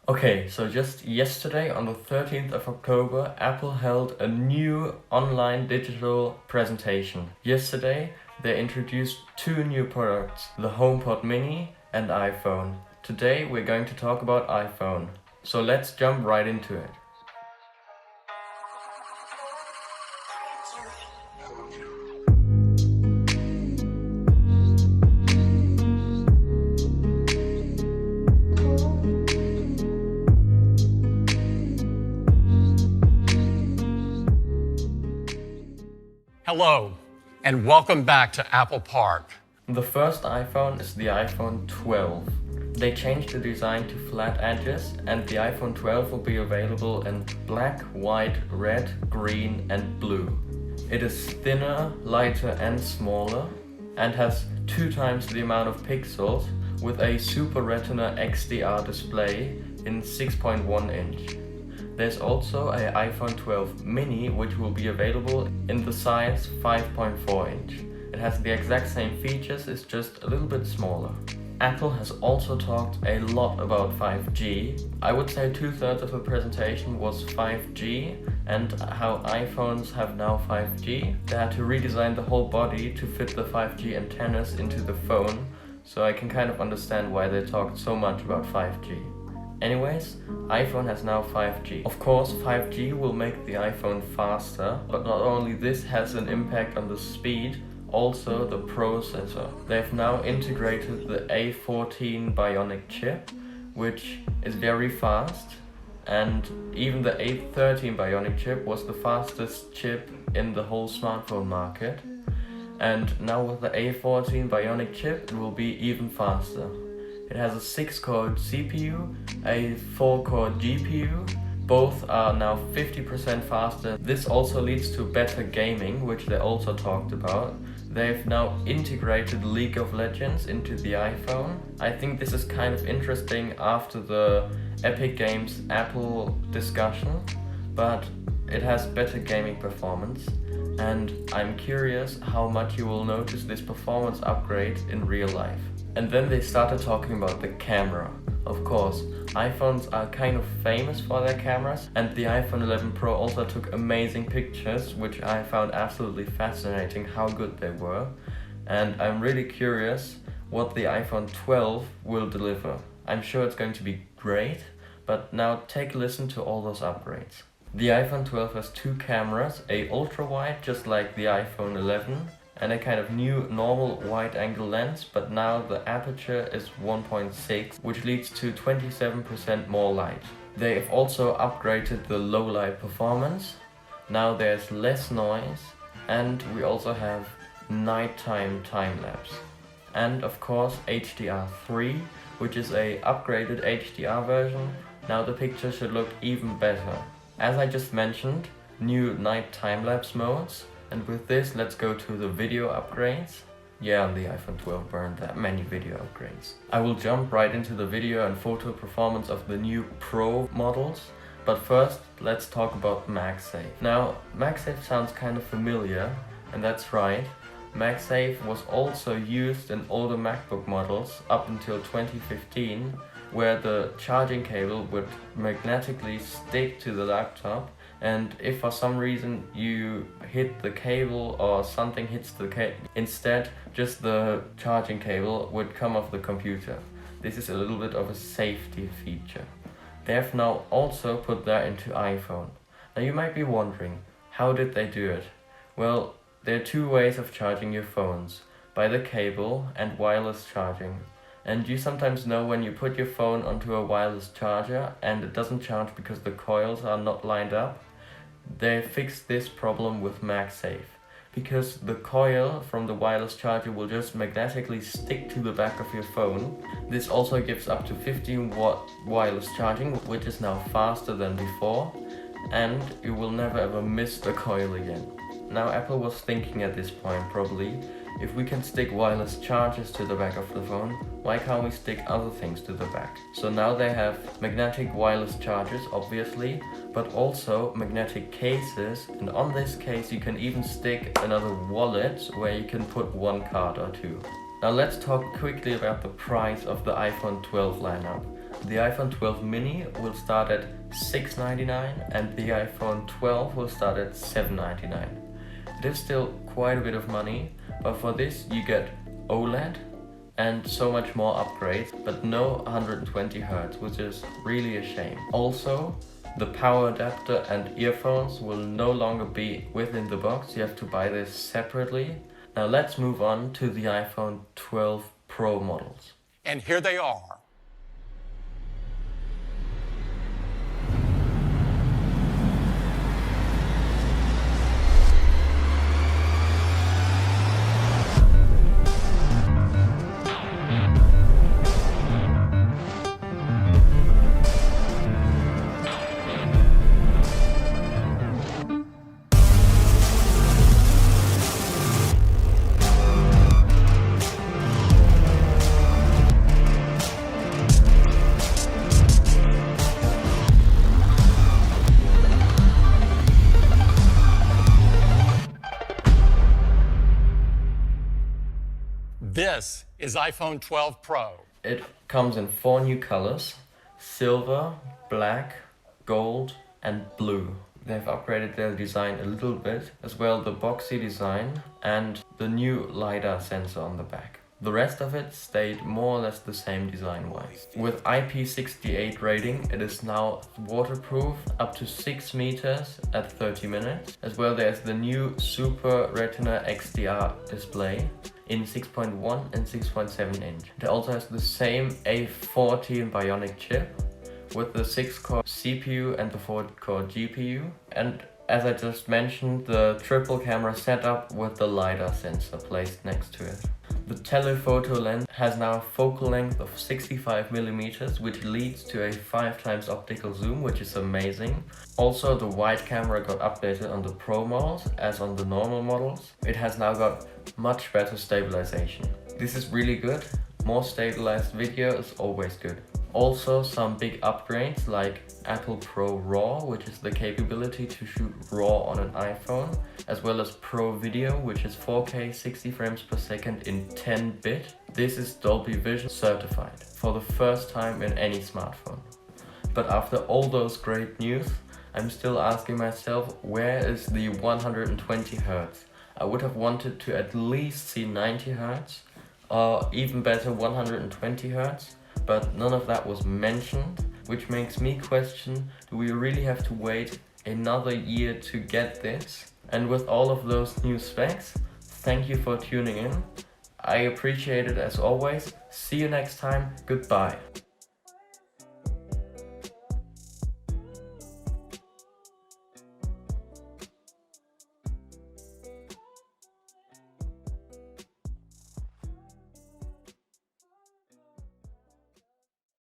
Okay, so just yesterday on the 13th of October, Apple held a new online digital presentation. Yesterday, they introduced two new products, the HomePod Mini and iPhone. Today, we're going to talk about iPhone. So let's jump right into it. Hello, and welcome back to Apple Park. The first iPhone is the iPhone 12. They changed the design to flat edges, and the iPhone 12 will be available in black, white, red, green and blue. It is thinner, lighter and smaller, and has 2 times the amount of pixels with a Super Retina XDR display in 6.1 inch. There's also an iPhone 12 mini which will be available in the size 5.4 inch. It has the exact same features, it's just a little bit smaller. Apple has also talked a lot about 5G. I would say 2/3 of the presentation was 5G and how iPhones have now 5G. They had to redesign the whole body to fit the 5G antennas into the phone, so I can kind of understand why they talked so much about 5G. Anyways, iPhone has now 5G. Of course, 5G will make the iPhone faster, but not only this has an impact on the speed, also the processor. They've now integrated the A14 Bionic chip, which is very fast, and even the A13 Bionic chip was the fastest chip in the whole smartphone market. And now with the A14 Bionic chip, it will be even faster. It has a 6-core CPU, a 4-core GPU. Both are now 50% faster. This also leads to better gaming, which they also talked about. They've now integrated League of Legends into the iPhone. I think this is kind of interesting after the Epic Games Apple discussion, but it has better gaming performance. And I'm curious how much you will notice this performance upgrade in real life. And then they started talking about the camera. Of course, iPhones are kind of famous for their cameras, and the iPhone 11 Pro also took amazing pictures, which I found absolutely fascinating how good they were. And I'm really curious what the iPhone 12 will deliver. I'm sure it's going to be great, but now take a listen to all those upgrades. The iPhone 12 has 2 cameras, a ultra-wide just like the iPhone 11, and a kind of new normal wide-angle lens, but now the aperture is 1.6, which leads to 27% more light. They have also upgraded the low light performance. Now there's less noise, and we also have nighttime time-lapse. And of course HDR3, which is a upgraded HDR version. Now the picture should look even better. As I just mentioned, new night time-lapse modes. And with this, let's go to the video upgrades. Yeah, the iPhone 12 burned that many video upgrades. I will jump right into the video and photo performance of the new Pro models. But first, let's talk about MagSafe. Now, MagSafe sounds kind of familiar, and that's right. MagSafe was also used in older MacBook models up until 2015, where the charging cable would magnetically stick to the laptop, and if for some reason you hit the cable or something hits the cable, instead just the charging cable would come off the computer. This is a little bit of a safety feature. They have now also put that into iPhone. Now you might be wondering, how did they do it? Well, there are 2 ways of charging your phones, by the cable and wireless charging. And you sometimes know when you put your phone onto a wireless charger and it doesn't charge because the coils are not lined up. They fixed this problem with MagSafe, because the coil from the wireless charger will just magnetically stick to the back of your phone. This also gives up to 15-watt wireless charging, which is now faster than before, and you will never ever miss the coil again. Now Apple was thinking at this point probably, if we can stick wireless chargers to the back of the phone, why can't we stick other things to the back? So now they have magnetic wireless chargers, obviously, but also magnetic cases, and on this case you can even stick another wallet where you can put 1 card or 2. Now let's talk quickly about the price of the iPhone 12 lineup. The iPhone 12 mini will start at $699 and the iPhone 12 will start at $799. It is still quite a bit of money, but for this you get OLED and so much more upgrades, but no 120 Hz, which is really a shame. Also, the power adapter and earphones will no longer be within the box. You have to buy this separately. Now let's move on to the iPhone 12 Pro models. And here they are. This is iPhone 12 Pro. It comes in 4 new colors: silver, black, gold and blue. They've upgraded their design a little bit, as well the boxy design and the new LiDAR sensor on the back. The rest of it stayed more or less the same design-wise. With IP68 rating, it is now waterproof up to 6 meters at 30 minutes. As well, there's the new Super Retina XDR display in 6.1 and 6.7 inch. It also has the same A14 Bionic chip with the 6-core CPU and the 4-core GPU. And as I just mentioned, the triple camera setup with the LiDAR sensor placed next to it. The telephoto lens has now a focal length of 65mm, which leads to a 5x optical zoom, which is amazing. Also, the wide camera got updated on the Pro models as on the normal models. It has now got much better stabilization. This is really good. More stabilized video is always good. Also, some big upgrades like Apple Pro RAW, which is the capability to shoot RAW on an iPhone, as well as Pro Video, which is 4K 60 frames per second in 10-bit. This is Dolby Vision certified for the first time in any smartphone. But after all those great news, I'm still asking myself, where is the 120 Hz? I would have wanted to at least see 90 Hz, or even better 120 Hz. But none of that was mentioned, which makes me question, do we really have to wait another year to get this? And with all of those new specs, thank you for tuning in. I appreciate it as always. See you next time. Goodbye.